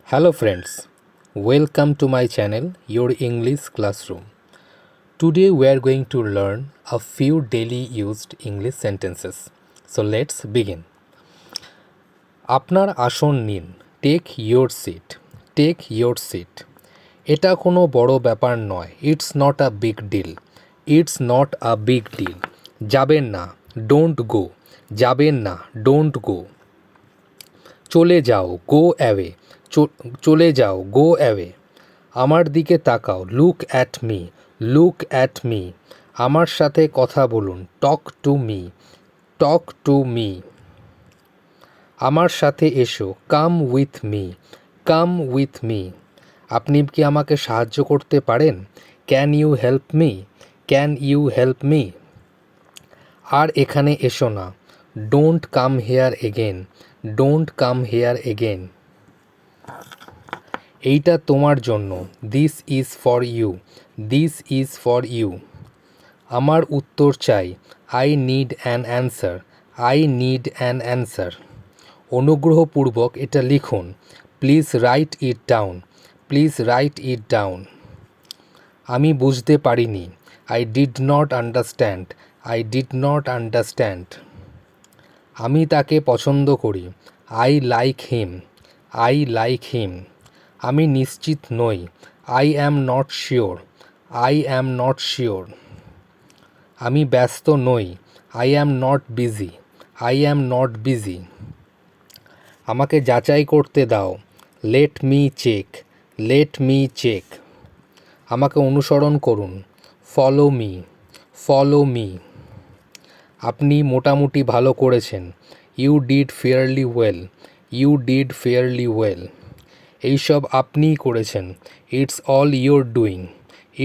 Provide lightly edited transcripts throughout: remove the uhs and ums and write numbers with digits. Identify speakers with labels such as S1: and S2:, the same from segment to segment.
S1: Hello friends, welcome to my channel, Your English Classroom. Today we are going to learn a few daily used English sentences. So let's begin. আপনার আসন নিন, take your seat, take your seat. এটা কোনো বড় ব্যাপার নয়, it's not a big deal, it's not a big deal. যাবেন না, don't go, যাবেন না, don't go. চলে যাও, go away, চলে যাও, go away. আমার দিকে তাকাও, look at me, look at me. আমার সাথে কথা বলুন, talk to me, talk to me. আমার সাথে এসো, come with me, come with me. আপনি কি আমাকে সাহায্য করতে পারেন? Can you help me, can you help me? আর এখানে এসো না, don't come here again, don't come here again. এইটা তোমার জন্য, this is for you, this is for you. আমার উত্তর চাই, I need an answer, I need an answer. অনুগ্রহপূর্বক এটা লিখুন, please write it down, please write it down. আমি বুঝতে পারিনি, I did not understand, I did not understand. আমি তাকে পছন্দ করি, I like him, I like him. আমি নিশ্চিত নই, I am not sure, I am not sure. আমি ব্যস্ত নই, I am not busy, I am not busy. আমাকে যাচাই করতে দাও, let me check, let me check. আমাকে অনুসরণ করুন, follow me, follow me. আপনি মোটামুটি ভালো করেছেন, you did fairly well, you did fairly well. এইসব আপনিই করেছেন, it's all your doing,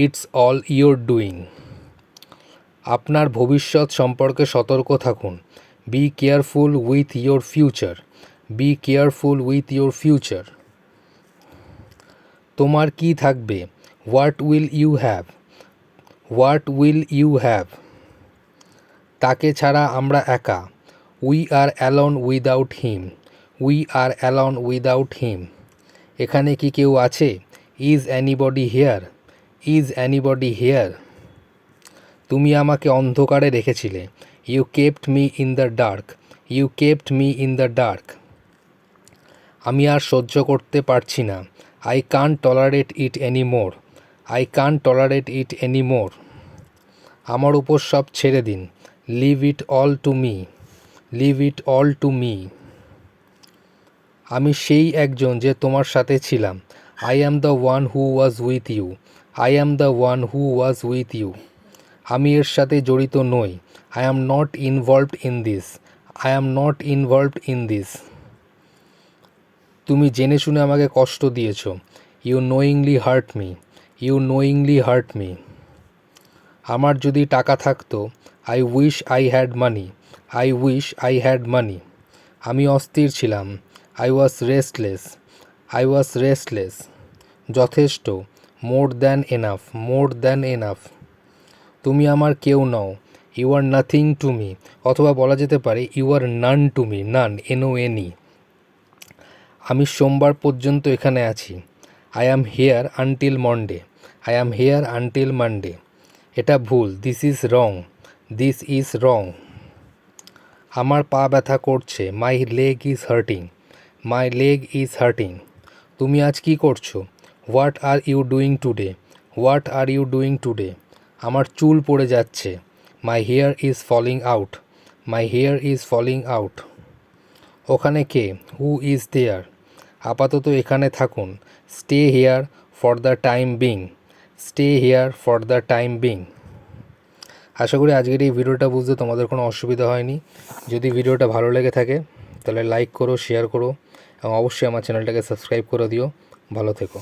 S1: it's all your doing. আপনার ভবিষ্যৎ সম্পর্কে সতর্ক থাকুন, be careful with your future, be careful with your future. তোমার কি থাকবে, what will you have, what will you have? তাকে ছাড়া আমরা একা, we are alone without him, we are alone without him. এখানে কি কেউ আছে, is anybody here, is anybody here? তুমি আমাকে অন্ধকারে রেখেছিলে, you kept me in the dark, you kept me in the dark. আমি আর সহ্য করতে পারছি না, I can't tolerate it anymore, I can't tolerate it anymore. আমার উপর সব ছেড়ে দিন, leave it all to me, leave it all to me. আমি সেই একজন যে তোমার সাথে ছিলাম, I am the one who was with you, I am the one who was with you. আমি এর সাথে জড়িত নই, I am not involved in this, I am not involved in this. তুমি জেনে শুনে আমাকে কষ্ট দিয়েছো, you knowingly hurt me, you knowingly hurt me. আমার যদি টাকা থাকতো, I wish I had money, I wish I had money. আমি অস্থির ছিলাম, I was restless, I was restless. যথেষ্ট, more than enough, more than enough. তুমি আমার কেউ নও, you are nothing to me, অথবা বলা যেতে পারে you are none to me, none, N-O-N-E. আমি সোমবার পর্যন্ত এখানে আছি, I am here until Monday, I am here until Monday. এটা ভুল, this is wrong, this is wrong. আমার পা ব্যথা করছে, my leg is hurting, my leg is hurting. তুমি আজ কি করছো, what are you doing today, what are you doing today? আমার চুল পড়ে যাচ্ছে, my hair is falling out, my hair is falling out. ওখানে কে, who is there? আপাতত এখানে থাকুন, stay here for the time being, stay here for the time being. আশা করি আজকের এই ভিডিওটা বুঝতে তোমাদের কোনো অসুবিধা হয়নি। যদি ভিডিওটা ভালো লেগে থাকে তাহলে লাইক করো, শেয়ার করো এবং অবশ্যই আমার চ্যানেলটাকে সাবস্ক্রাইব করে দিও। ভালো থেকো।